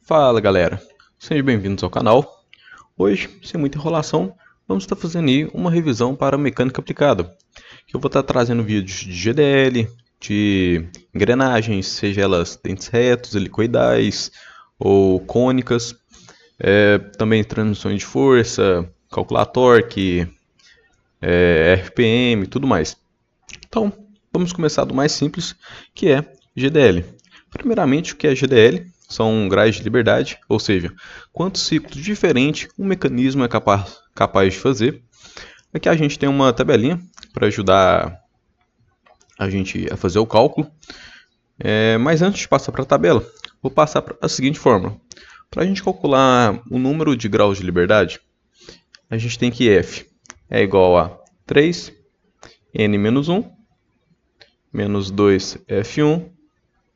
Fala galera, sejam bem-vindos ao canal. Hoje, sem muita enrolação, vamos estar fazendo aí uma revisão para mecânica aplicada. Eu vou estar trazendo vídeos de GDL, de engrenagens, seja elas dentes retos, helicoidais ou cônicas, também transmissões de força, calcular torque, RPM e tudo mais. Então, vamos começar do mais simples, que é GDL. Primeiramente, o que é GDL? São graus de liberdade, ou seja, quantos ciclos diferentes um mecanismo é capaz de fazer. Aqui a gente tem uma tabelinha para ajudar a gente a fazer o cálculo. Mas antes de passar para a tabela, vou passar para a seguinte fórmula. Para a gente calcular o número de graus de liberdade, a gente tem que F é igual a 3, N menos 1, menos 2 F1,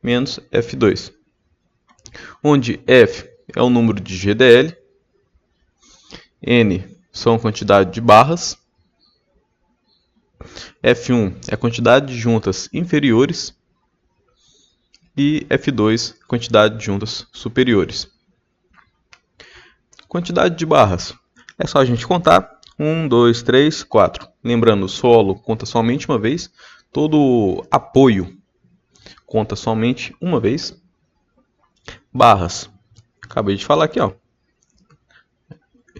menos F2. Onde F é o número de GDL, N são a quantidade de barras, F1 é a quantidade de juntas inferiores e F2 quantidade de juntas superiores. Quantidade de barras, é só a gente contar, 1, 2, 3, 4. Lembrando, o solo conta somente uma vez, todo apoio conta somente uma vez. Barras, acabei de falar aqui, ó.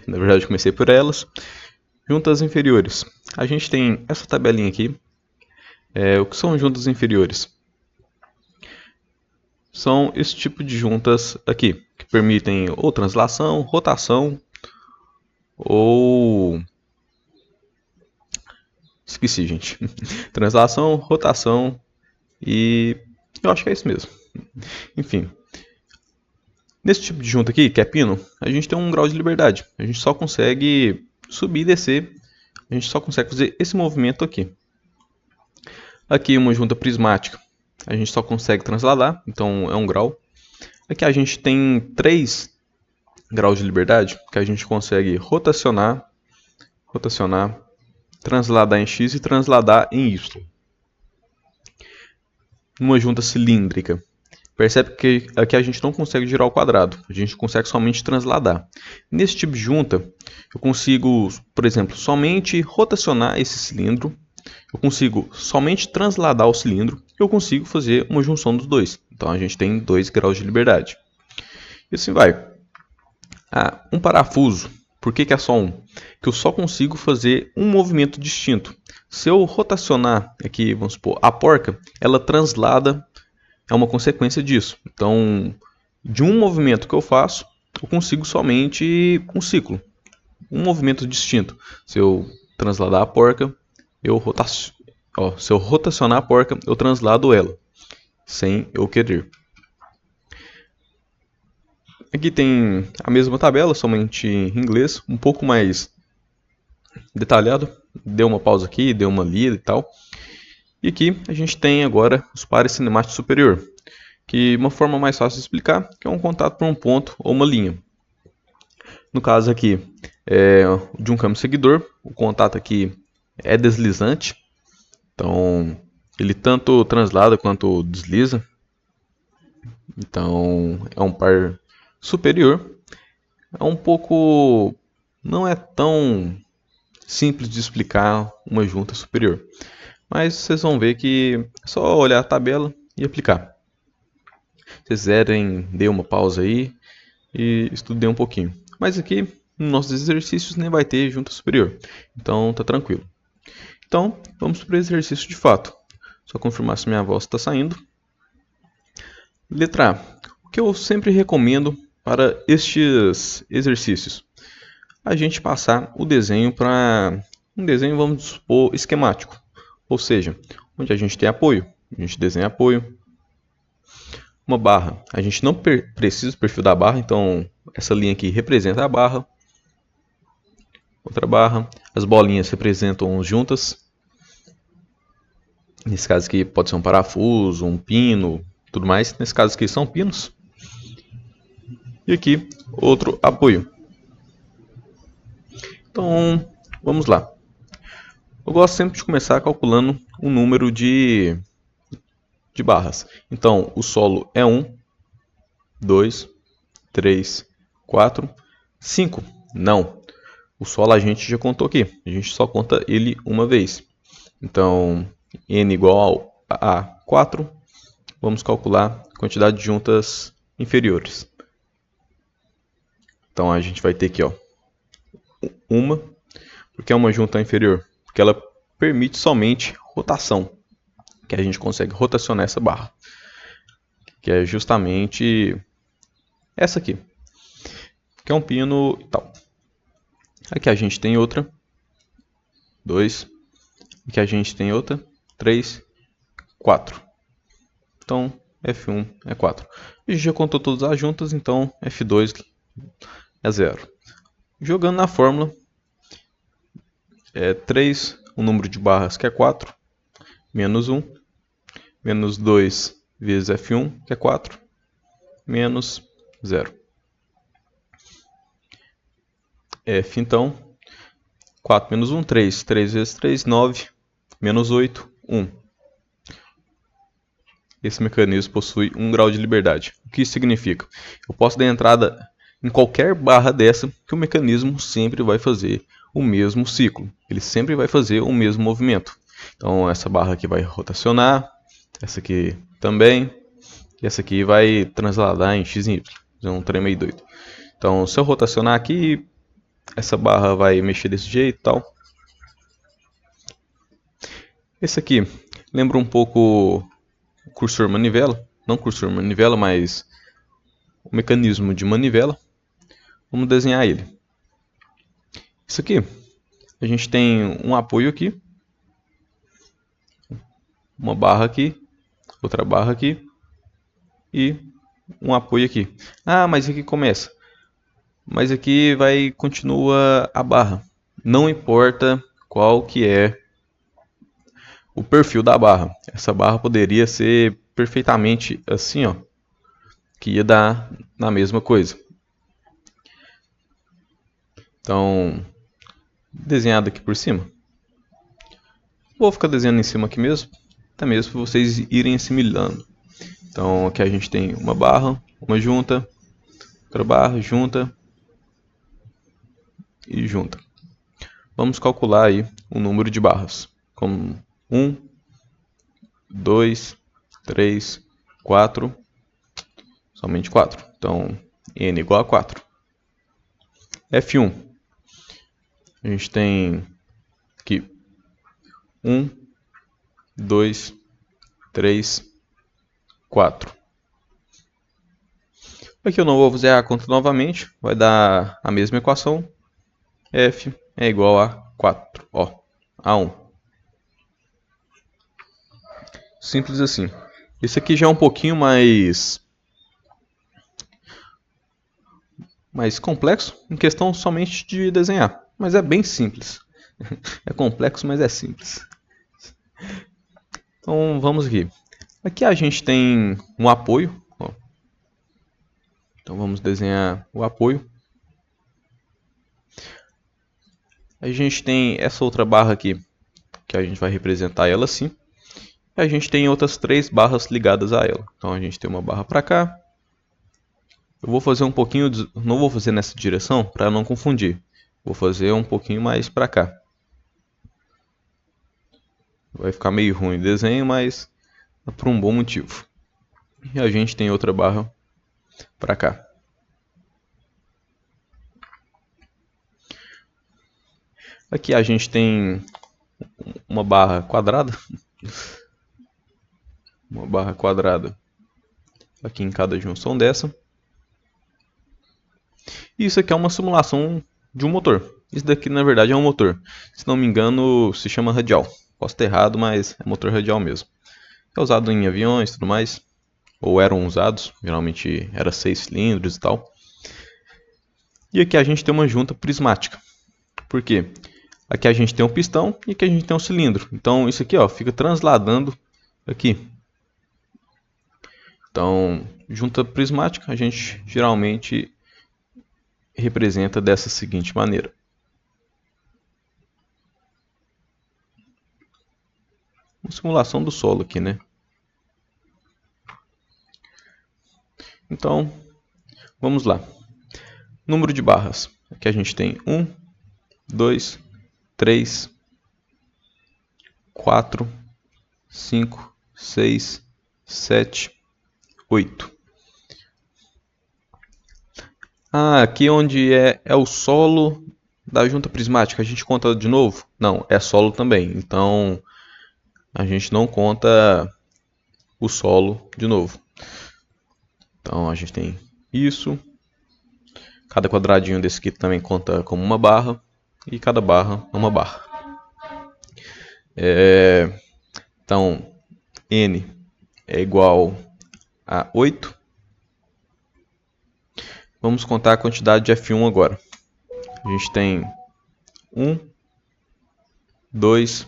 Na verdade, comecei por elas. Juntas inferiores. A gente tem essa tabelinha aqui. O que são juntas inferiores? São esse tipo de juntas aqui, que permitem ou translação, rotação, ou... Esqueci, gente. Translação, rotação e... eu acho que é isso mesmo. Enfim. Nesse tipo de junta aqui, que é pino, a gente tem um grau de liberdade. A gente só consegue subir e descer. A gente só consegue fazer esse movimento aqui. Aqui uma junta prismática. A gente só consegue transladar, então é um grau. Aqui a gente tem 3 graus de liberdade, que a gente consegue rotacionar, transladar em X e transladar em Y. Uma junta cilíndrica. Percebe que aqui a gente não consegue girar o quadrado, a gente consegue somente transladar. Nesse tipo de junta, eu consigo, por exemplo, somente rotacionar esse cilindro, eu consigo somente transladar o cilindro, e eu consigo fazer uma junção dos dois. Então a gente tem 2 graus de liberdade. E assim vai. Um parafuso, por que é só um? Que eu só consigo fazer um movimento distinto. Se eu rotacionar aqui, vamos supor, a porca, ela translada, é uma consequência disso. Então, de um movimento que eu faço, eu consigo somente um ciclo. Um movimento distinto. Se eu transladar a porca, se eu rotacionar a porca, eu translado ela, sem eu querer. Aqui tem a mesma tabela, somente em inglês, um pouco mais detalhado. Deu uma pausa aqui, deu uma lida e tal. E aqui a gente tem agora os pares cinemático superior, que uma forma mais fácil de explicar, que é um contato por um ponto ou uma linha. No caso aqui de um câmbio seguidor, o contato aqui é deslizante, então ele tanto translada quanto desliza. Então é um par superior. É um pouco... não é tão simples de explicar uma junta superior. Mas vocês vão ver que é só olhar a tabela e aplicar. Se vocês quiserem, dê uma pausa aí e estudem um pouquinho. Mas aqui, nos nossos exercícios, nem vai ter junta superior. Então, tá tranquilo. Então, vamos para o exercício de fato. Só confirmar se minha voz está saindo. Letra A. O que eu sempre recomendo para estes exercícios? A gente passar o desenho para um desenho, vamos supor, esquemático. Ou seja, onde a gente tem apoio, a gente desenha apoio. Uma barra, a gente não precisa do perfil da barra, então essa linha aqui representa a barra. Outra barra, as bolinhas representam juntas. Nesse caso aqui pode ser um parafuso, um pino, tudo mais. Nesse caso aqui são pinos. E aqui outro apoio. Então vamos lá. Eu gosto sempre de começar calculando o número de barras. Então, o solo é 1, 2, 3, 4, 5. Não. O solo a gente já contou aqui. A gente só conta ele uma vez. Então, n igual a 4. Vamos calcular a quantidade de juntas inferiores. Então, a gente vai ter aqui, ó, uma. Por que é uma junta inferior? Porque ela permite somente rotação. Que a gente consegue rotacionar essa barra. Que é justamente essa aqui. Que é um pino e tal. Aqui a gente tem outra. 2. Aqui a gente tem outra. 3. 4. Então, F1 é 4. A gente já contou todas as juntas, então F2 é 0. Jogando na fórmula, é 3, o número de barras que é 4, menos 1, menos 2 vezes F1, que é 4, menos 0. F, então, 4 menos 1, 3. 3 vezes 3, 9, menos 8, 1. Esse mecanismo possui 1 grau de liberdade. O que isso significa? Eu posso dar entrada em qualquer barra dessa que o mecanismo sempre vai fazer o mesmo ciclo. Ele sempre vai fazer o mesmo movimento. Então essa barra aqui vai rotacionar, essa aqui também, e essa aqui vai transladar em x e y. É um trem meio doido. Então se eu rotacionar aqui, essa barra vai mexer desse jeito e tal. Esse aqui lembra um pouco o cursor manivela. Não cursor manivela, mas o mecanismo de manivela. Vamos desenhar ele. Isso aqui, a gente tem um apoio aqui, uma barra aqui, outra barra aqui e um apoio aqui. Ah, mas aqui começa. Mas aqui continua a barra. Não importa qual que é o perfil da barra. Essa barra poderia ser perfeitamente assim, ó, que ia dar na mesma coisa. Então, desenhado aqui por cima. Vou ficar desenhando em cima aqui mesmo, até mesmo para vocês irem assimilando. Então aqui a gente tem uma barra, uma junta, outra barra, junta e junta. Vamos calcular aí o número de barras, como 1, 2, 3, 4, somente 4. Então n igual a 4. F1, a gente tem aqui 1, 2, 3, 4. Aqui eu não vou fazer a conta novamente, vai dar a mesma equação. F é igual a 4, ó, a 1. Simples assim. Esse aqui já é um pouquinho mais complexo, em questão somente de desenhar. Mas é bem simples. É complexo, mas é simples. Então vamos aqui. Aqui a gente tem um apoio. Ó. Então vamos desenhar o apoio. A gente tem essa outra barra aqui, que a gente vai representar ela assim. E a gente tem outras 3 barras ligadas a ela. Então a gente tem uma barra para cá. Eu vou fazer um pouquinho, não vou fazer nessa direção para não confundir. Vou fazer um pouquinho mais para cá. Vai ficar meio ruim o desenho, mas é por um bom motivo. E a gente tem outra barra para cá. Aqui a gente tem uma barra quadrada. Uma barra quadrada aqui em cada junção dessa. E isso aqui é uma simulação de um motor. Isso daqui na verdade é um motor. Se não me engano se chama radial. Posso ter errado, mas é motor radial mesmo. É usado em aviões e tudo mais. Ou eram usados. Geralmente era 6 cilindros e tal. E aqui a gente tem uma junta prismática. Por quê? Aqui a gente tem um pistão e aqui a gente tem um cilindro. Então isso aqui ó, fica transladando aqui. Então, junta prismática a gente geralmente representa dessa seguinte maneira. Uma simulação do solo aqui, né? Então, Vamos lá. Número de barras. Aqui a gente tem 1, 2, 3, 4, 5, 6, 7, 8. Aqui onde é o solo da junta prismática, a gente conta de novo? Não, é solo também. Então, a gente não conta o solo de novo. Então, a gente tem isso. Cada quadradinho desse aqui também conta como uma barra. E cada barra é uma barra. Então, N é igual a 8. Vamos contar a quantidade de F1 agora. A gente tem 1, 2,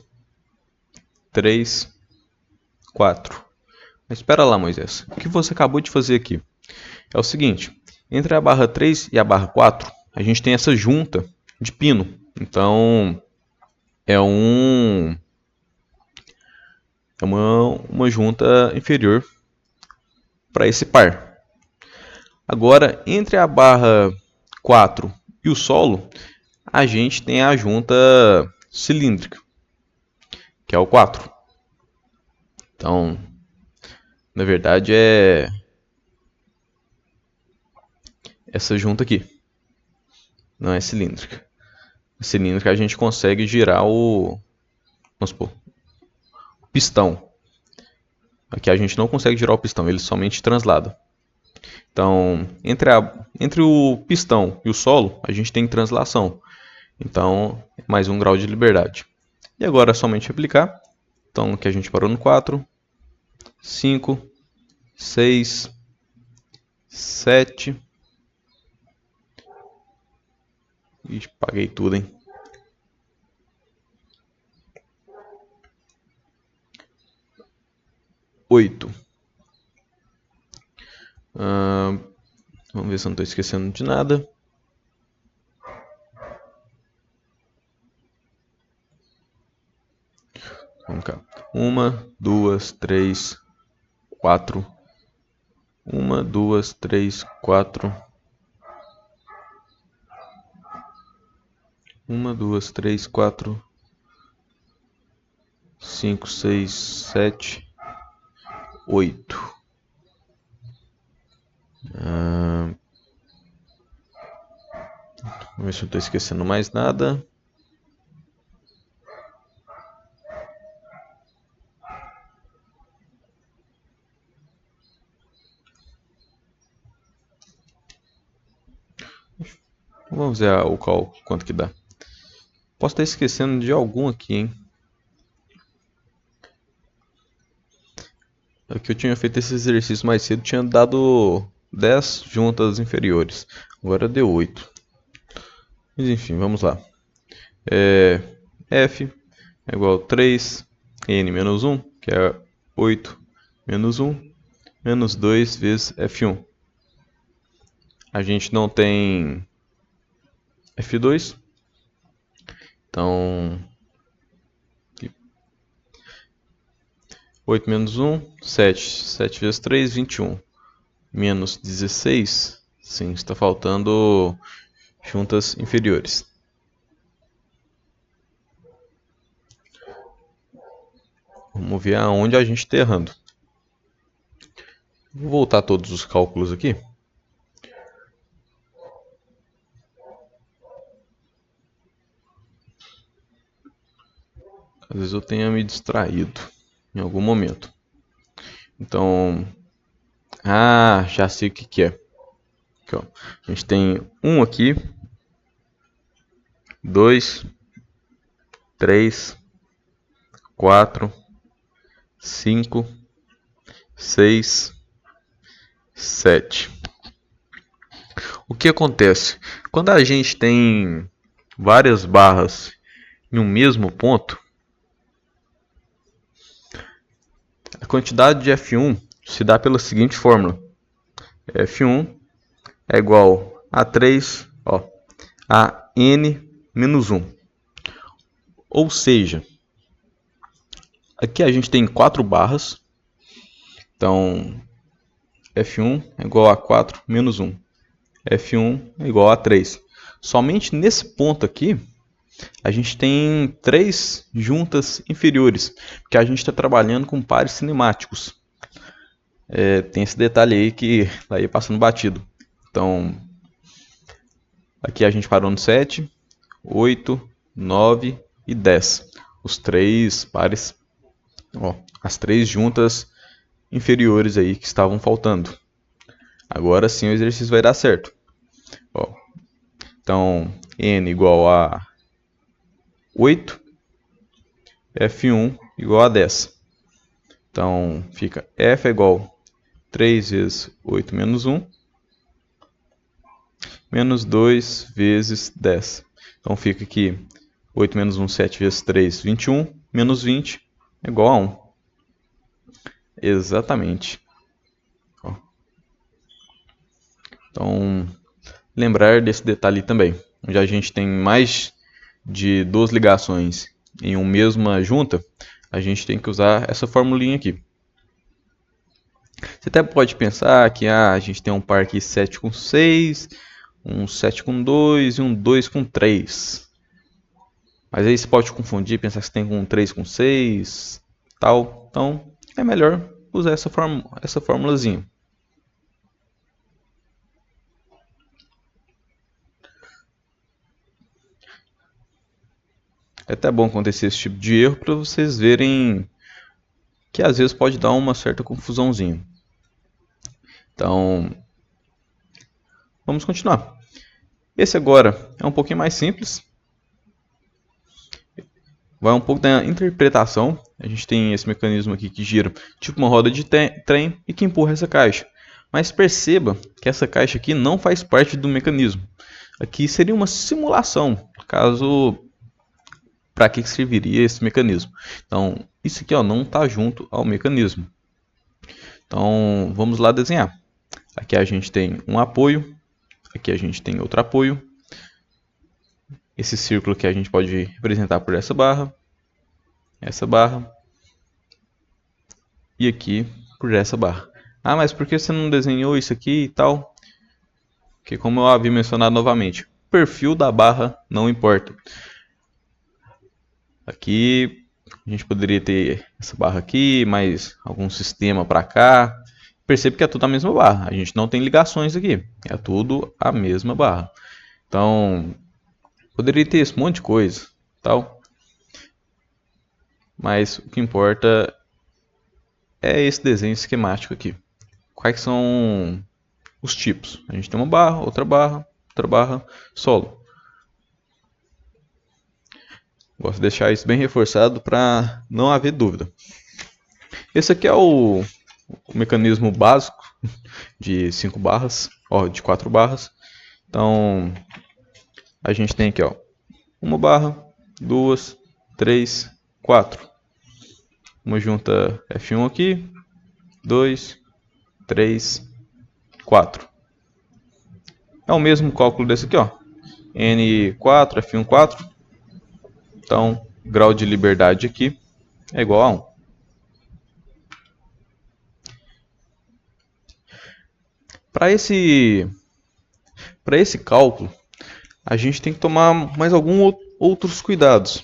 3, 4. Mas espera lá, Moisés. O que você acabou de fazer aqui? É o seguinte. Entre a barra 3 e a barra 4, a gente tem essa junta de pino. Então, é uma junta inferior para esse par. Agora, entre a barra 4 e o solo, a gente tem a junta cilíndrica, que é o 4. Então, na verdade, é essa junta aqui. Não é cilíndrica. A cilíndrica a gente consegue girar vamos supor, o pistão. Aqui a gente não consegue girar o pistão, ele somente translada. Então, entre o pistão e o solo, a gente tem translação. Então, mais um grau de liberdade. E agora é somente aplicar. Então, aqui a gente parou no 4, 5, 6, 7. Ixi, paguei tudo, hein? 8. Vamos ver se eu não estou esquecendo de nada. Vamos cá. 1, 2, 3, 4. 1, 2, 3, 4. 1, 2, 3, 4, 5, 6, 7, 8. Vamos ver se eu não estou esquecendo mais nada. Vamos ver o cálculo, quanto que dá. Posso estar esquecendo de algum aqui, hein? Aqui eu tinha feito esse exercício mais cedo, tinha dado 10 juntas inferiores. Agora deu 8. Mas enfim, vamos lá. F é igual a 3 N menos 1, que é 8 menos 1, menos 2 vezes F1. A gente não tem F2. Então, 8 menos 1, 7. 7 vezes 3, 21. Menos 16. Sim, está faltando juntas inferiores. Vamos ver aonde a gente está errando. Vou voltar todos os cálculos aqui. Às vezes eu tenha me distraído em algum momento. Então, já sei o que é. Aqui, ó. A gente tem 1 aqui, 2, 3, 4, 5, 6, 7. O que acontece? Quando a gente tem várias barras em um mesmo ponto, a quantidade de F1 se dá pela seguinte fórmula. F1 é igual a 3 a N menos 1. Ou seja, aqui a gente tem 4 barras. Então, F1 é igual a 4 menos 1. F1 é igual a 3. Somente nesse ponto aqui, a gente tem 3 juntas inferiores, porque a gente está trabalhando com pares cinemáticos. Tem esse detalhe aí que vai ir passando batido. Então, aqui a gente parou no 7, 8, 9 e 10. Os 3 pares, as 3 juntas inferiores aí que estavam faltando. Agora sim o exercício vai dar certo. Então, n igual a 8, F1 igual a 10. Então, fica F é igual a 3 vezes 8 menos 1, menos 2 vezes 10. Então, fica aqui 8 menos 1, 7 vezes 3, 21, menos 20 é igual a 1. Exatamente. Então, lembrar desse detalhe também. Já a gente tem mais de 2 ligações em uma mesma junta, a gente tem que usar essa formulinha aqui. Você até pode pensar que a gente tem um par aqui 7 com 6, um 7 com 2 e um 2 com 3. Mas aí você pode confundir, pensar que você tem um 3 com 6, tal. Então, é melhor usar essa formulazinha. É até bom acontecer esse tipo de erro para vocês verem que às vezes pode dar uma certa confusãozinha. Então, vamos continuar. Esse agora é um pouquinho mais simples. Vai um pouco da interpretação. A gente tem esse mecanismo aqui que gira tipo uma roda de trem e que empurra essa caixa. Mas perceba que essa caixa aqui não faz parte do mecanismo. Aqui seria uma simulação, caso para que serviria esse mecanismo. Então, isso aqui não está junto ao mecanismo. Então, vamos lá desenhar. Aqui a gente tem um apoio, aqui a gente tem outro apoio. Esse círculo que a gente pode representar por essa barra e aqui por essa barra. Ah, mas por que você não desenhou isso aqui e tal? Porque como eu havia mencionado novamente, o perfil da barra não importa. Aqui a gente poderia ter essa barra aqui, mais algum sistema para cá. Percebe que é tudo a mesma barra. A gente não tem ligações aqui. É tudo a mesma barra. Então, poderia ter esse monte de coisa, tal. Mas o que importa é esse desenho esquemático aqui. Quais são os tipos? A gente tem uma barra, outra barra, solo. Gosto de deixar isso bem reforçado para não haver dúvida. Esse aqui é o mecanismo básico de 5 barras, de 4 barras. Então, a gente tem aqui uma barra, 2, 3, 4. Uma junta F1 aqui, 2, 3, 4. É o mesmo cálculo desse aqui, N4, F1, 4. Então, grau de liberdade aqui é igual a 1. Para esse cálculo, a gente tem que tomar mais alguns outros cuidados,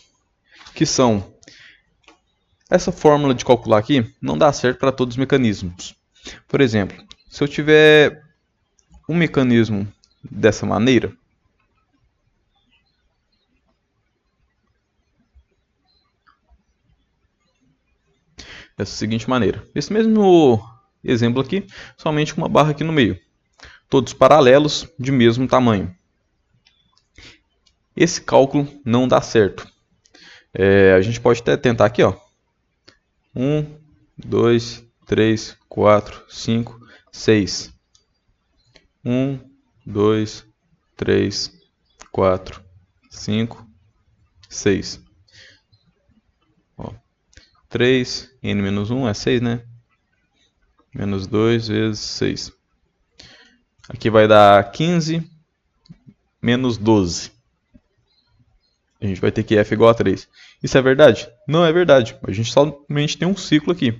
que são, essa fórmula de calcular aqui não dá certo para todos os mecanismos. Por exemplo, se eu tiver um mecanismo dessa maneira, dessa seguinte maneira, esse mesmo exemplo aqui, somente com uma barra aqui no meio, todos paralelos de mesmo tamanho. Esse cálculo não dá certo. A gente pode até tentar aqui, 1, 2, 3, 4, 5, 6. 1, 2, 3, 4, 5, 6. 3, n menos 1 é 6, né? Menos 2 vezes 6. Aqui vai dar 15 menos 12. A gente vai ter que f igual a 3. Isso é verdade? Não é verdade. A gente somente tem um ciclo aqui.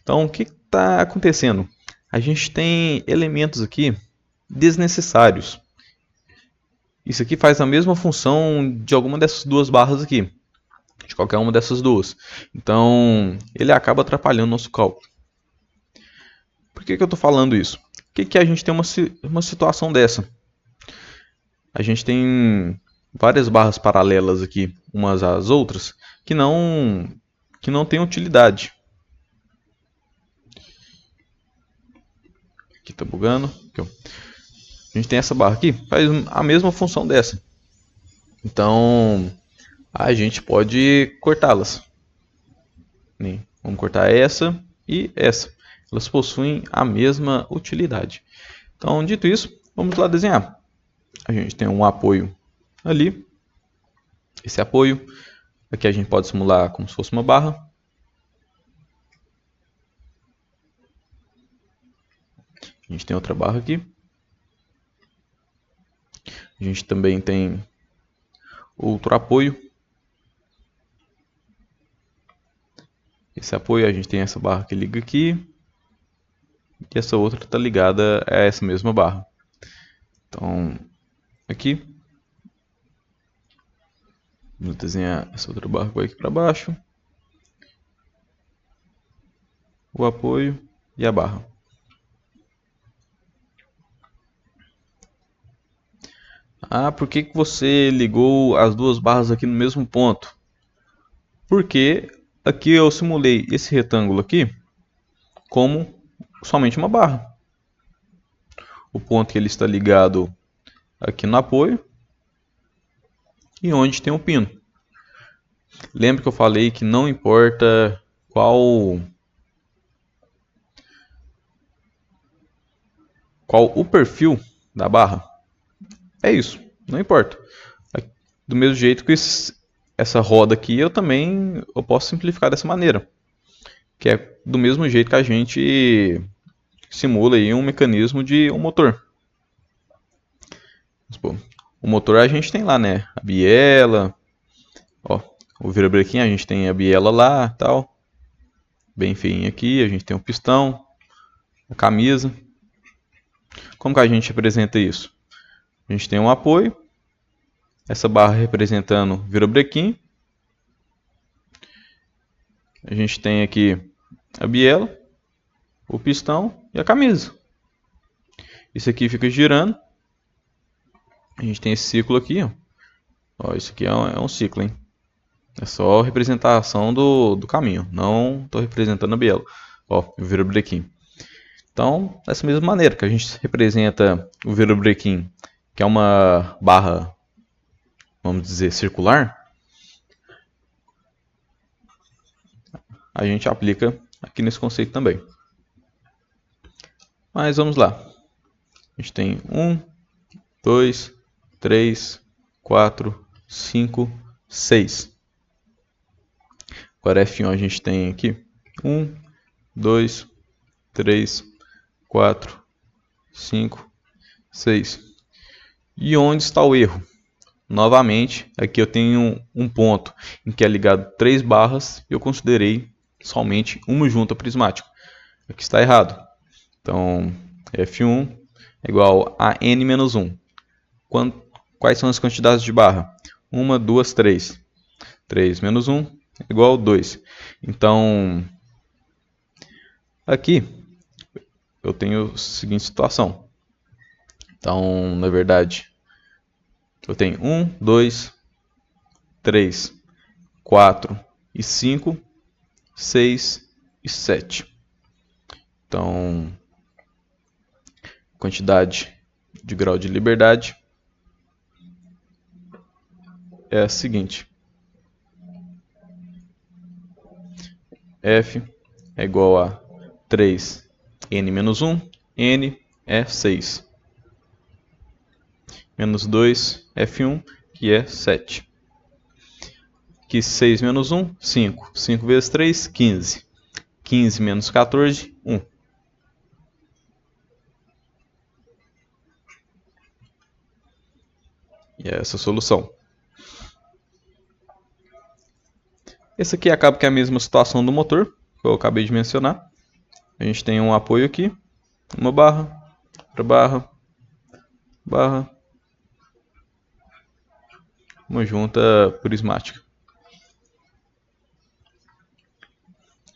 Então, o que está acontecendo? A gente tem elementos aqui desnecessários. Isso aqui faz a mesma função de alguma dessas duas barras aqui, de qualquer uma dessas duas. Então, ele acaba atrapalhando o nosso cálculo. Por que eu estou falando isso? Que a gente tem uma situação dessa? A gente tem várias barras paralelas aqui, umas às outras, que não têm utilidade. Aqui está bugando. Aqui, ó. A gente tem essa barra aqui, faz a mesma função dessa. Então, a gente pode cortá-las. Vamos cortar essa e essa. Elas possuem a mesma utilidade. Então, dito isso, vamos lá desenhar. A gente tem um apoio ali. Esse apoio. Aqui a gente pode simular como se fosse uma barra. A gente tem outra barra aqui. A gente também tem outro apoio. Esse apoio, a gente tem essa barra que liga aqui. E essa outra está ligada a essa mesma barra. Então, aqui. Vamos desenhar essa outra barra que vai aqui para baixo. O apoio e a barra. Ah, por que você ligou as duas barras aqui no mesmo ponto? Porque aqui eu simulei esse retângulo aqui como somente uma barra. O ponto que ele está ligado aqui no apoio e onde tem o pino. Lembra que eu falei que não importa qual o perfil da barra. É isso, não importa. Do mesmo jeito que essa roda aqui eu posso simplificar dessa maneira. Que é do mesmo jeito que a gente simula aí um mecanismo de um motor. O motor a gente tem lá, né? A biela, ó, o virabrequim a gente tem a biela lá, tal. Bem feinho aqui, a gente tem o pistão, a camisa. Como que a gente representa isso? A gente tem um apoio, essa barra representando o virabrequim. A gente tem aqui a biela, o pistão e a camisa. Isso aqui fica girando. A gente tem esse ciclo aqui, ó. Ó, isso aqui é um ciclo, hein? É só a representação do caminho. Não estou representando a biela. Ó, o virabrequim. Então, dessa mesma maneira que a gente representa o virabrequim, que é uma barra, vamos dizer, circular, a gente aplica aqui nesse conceito também. Mas vamos lá. A gente tem 1, 2, 3, 4, 5, 6. Agora F1 a gente tem aqui 1, 2, 3, 4, 5, 6. E onde está o erro? Novamente, aqui eu tenho um ponto em que é ligado 3 barras e eu considerei somente uma junta prismática. Aqui está errado. Então, F1 é igual a N menos 1. Quais são as quantidades de barra? 1, 2, 3. 3 menos 1 é igual a 2. Então, aqui eu tenho a seguinte situação. Então, na verdade, eu tenho 1, 2, 3, 4 e 5, 6 e 7. Então, quantidade de grau de liberdade é a seguinte. F é igual a 3n menos 1, n é 6. Menos 2, F1, que é 7. Aqui 6 menos 1, 5. 5 vezes 3, 15. 15 menos 14, 1. E é essa a solução. Esse aqui acaba que é a mesma situação do motor, que eu acabei de mencionar. A gente tem um apoio aqui, uma barra, outra barra, barra uma junta prismática.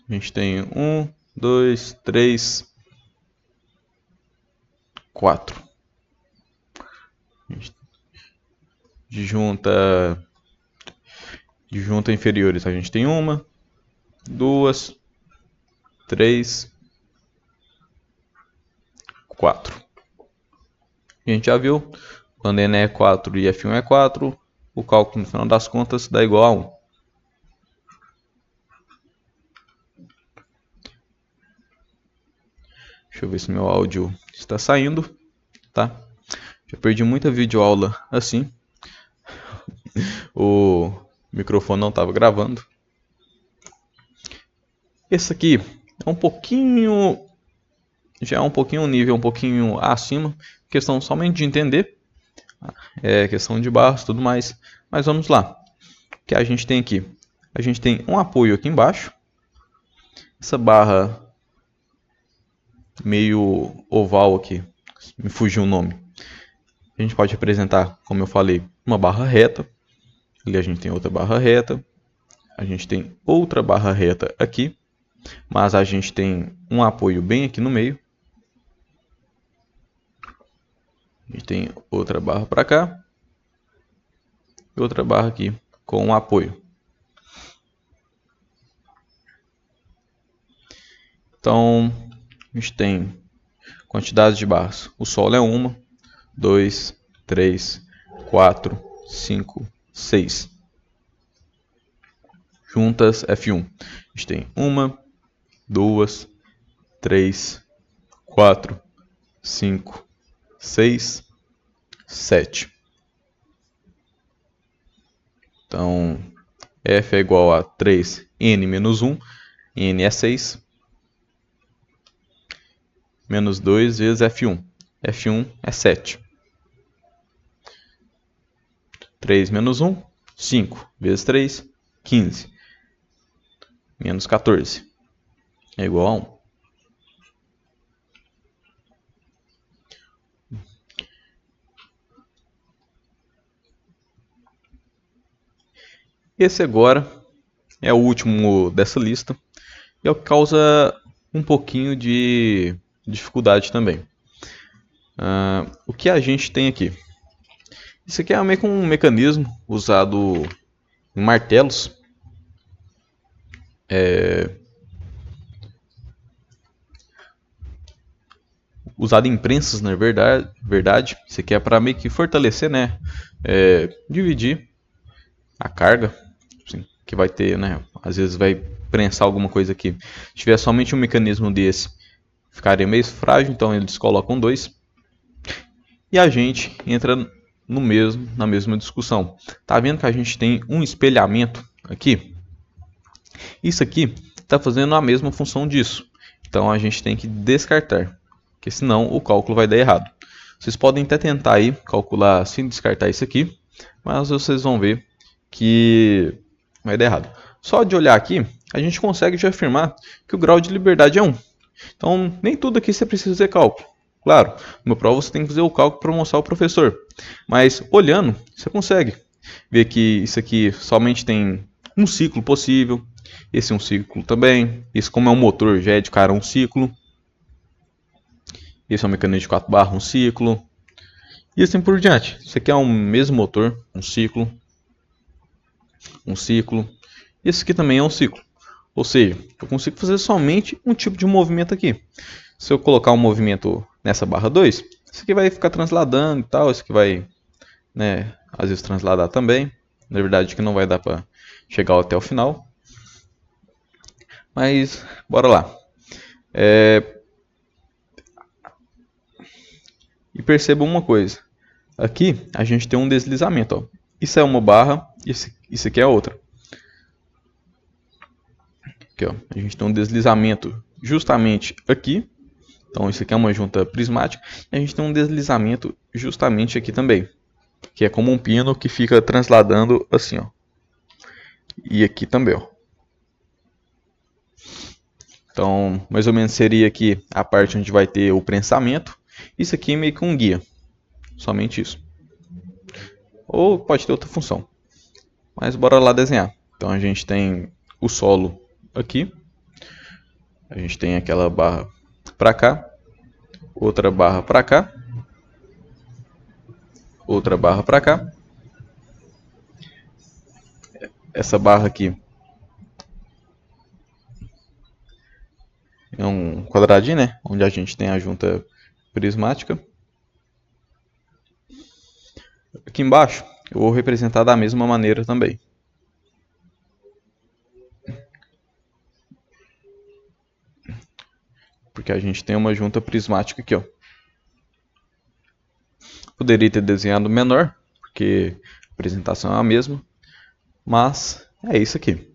A gente tem 1, 2, 3, 4. De junta inferiores a gente tem 1, 2, 3, 4. A gente já viu, quando n é 4 e f1 é 4, o cálculo no final das contas dá igual a 1. Deixa eu ver se meu áudio está saindo, tá? Já perdi muita videoaula assim. O microfone não estava gravando. Esse aqui é um pouquinho, já é um pouquinho um nível um pouquinho acima, questão somente de entender, questão de barras e tudo mais. Mas vamos lá. O que a gente tem aqui? A gente tem um apoio aqui embaixo. Essa barra meio oval aqui, me fugiu o nome. A gente pode representar, como eu falei, uma barra reta. Ali a gente tem outra barra reta. A gente tem outra barra reta aqui. Mas a gente tem um apoio bem aqui no meio. A gente tem outra barra para cá. E outra barra aqui com um apoio. Então, a gente tem quantidade de barras. O solo é 1, 2, 3, 4, 5, 6. Juntas F1. A gente tem 1, 2, 3, 4, 5, 6, 7. Então, F é igual a 3n menos 1. N é 6. Menos 2 vezes F1. F1 é 7. 3 menos 1, 5. Vezes 3, 15. Menos 14. É igual a 1. Esse agora é o último dessa lista. E é o que causa um pouquinho de dificuldade também. O que a gente tem aqui? Isso aqui é meio que um mecanismo usado em martelos. Usado em prensas, na verdade. Isso aqui é para meio que fortalecer, né? Dividir a carga. Assim, que vai ter, né? Às vezes vai prensar alguma coisa aqui. Se tiver somente um mecanismo desse, ficaria meio frágil, então eles colocam 2. E a gente entra na mesma discussão. Tá vendo que a gente tem um espelhamento aqui? Isso aqui está fazendo a mesma função disso. Então a gente tem que descartar, porque senão o cálculo vai dar errado. Vocês podem até tentar aí calcular sem descartar isso aqui, mas vocês vão ver que vai dar errado. Só de olhar aqui, a gente consegue já afirmar que o grau de liberdade é 1. Então nem tudo aqui você precisa fazer cálculo. Claro, numa prova você tem que fazer o cálculo para mostrar ao professor. Mas olhando, você consegue ver que isso aqui somente tem um ciclo possível. Esse é um ciclo também. Esse, como é um motor, já é de cara um ciclo. Esse é um mecanismo de 4 barras, um ciclo. E assim por diante. Isso aqui é um mesmo motor, um ciclo. Um ciclo. Esse aqui também é um ciclo. Ou seja, eu consigo fazer somente um tipo de movimento aqui. Se eu colocar um movimento nessa barra 2, isso aqui vai ficar transladando e tal. Isso aqui vai, né, às vezes transladar também. Na verdade, que não vai dar para chegar até o final. Mas, bora lá. E perceba uma coisa. Aqui, a gente tem um deslizamento. Ó. Isso é uma barra, isso aqui é outra. Aqui, ó. A gente tem um deslizamento justamente aqui. Então, isso aqui é uma junta prismática. E a gente tem um deslizamento justamente aqui também. Que é como um pino que fica transladando assim, ó. E aqui também, ó. Então, mais ou menos seria aqui a parte onde vai ter o prensamento. Isso aqui é meio que um guia. somente isso. Ou pode ter outra função. Mas bora lá desenhar. Então a gente tem o solo aqui. A gente tem aquela barra para cá. Outra barra para cá. Outra barra para cá. Essa barra aqui é um quadradinho, né? Onde a gente tem a junta prismática. Aqui embaixo eu vou representar da mesma maneira também. Porque a gente tem uma junta prismática aqui, ó. Poderia ter desenhado menor, porque a apresentação é a mesma. Mas é isso aqui.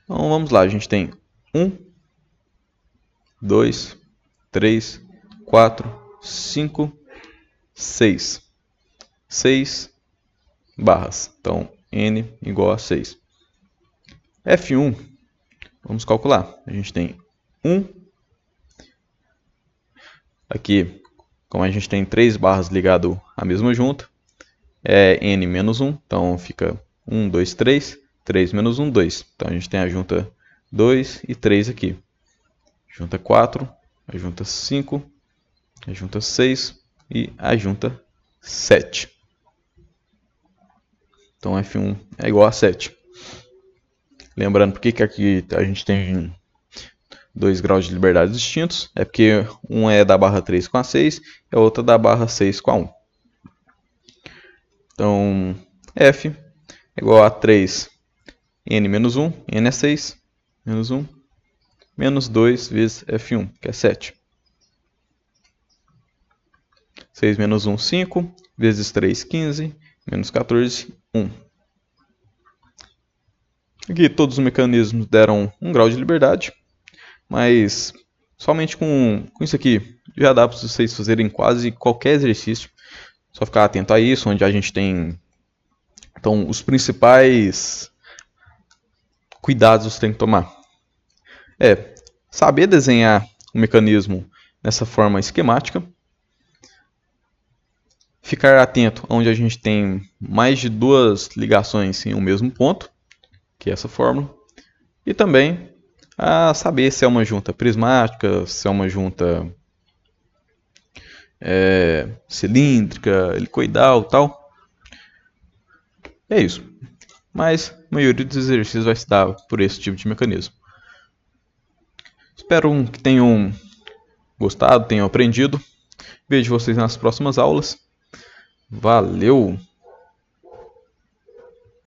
Então vamos lá, a gente tem 1, 2, 3, 4, 5, 6. 6 barras. Então n igual a 6. F1, vamos calcular. A gente tem 1. Aqui, como a gente tem 3 barras ligado à mesma junta, é n menos 1. Então fica 1, 2, 3. 3 menos 1, 2. Então a gente tem a junta 2 e 3 aqui. Junta 4, a junta 5, a junta 6 e a junta 7. Então F1 é igual a 7. Lembrando por que aqui a gente tem 2 graus de liberdade distintos. É porque um é da barra 3 com a 6 e a outra da barra 6 com a 1. Então F é igual a 3 n menos 1. N é 6. Menos 1. Menos 2 vezes F1, que é 7. 6 menos 1, 5. Vezes 3, 15. Menos 14, 1. Aqui todos os mecanismos deram 1 grau de liberdade. Mas somente com isso aqui já dá para vocês fazerem quase qualquer exercício. Só ficar atento a isso, onde a gente tem então, os principais cuidados que você tem que tomar. É saber desenhar o mecanismo nessa forma esquemática. Ficar atento onde a gente tem mais de 2 ligações em um mesmo ponto, que é essa fórmula. E também a saber se é uma junta prismática, se é uma junta cilíndrica, helicoidal e tal. É isso. Mas a maioria dos exercícios vai se dar por esse tipo de mecanismo. Espero que tenham gostado, tenham aprendido. Vejo vocês nas próximas aulas. Valeu!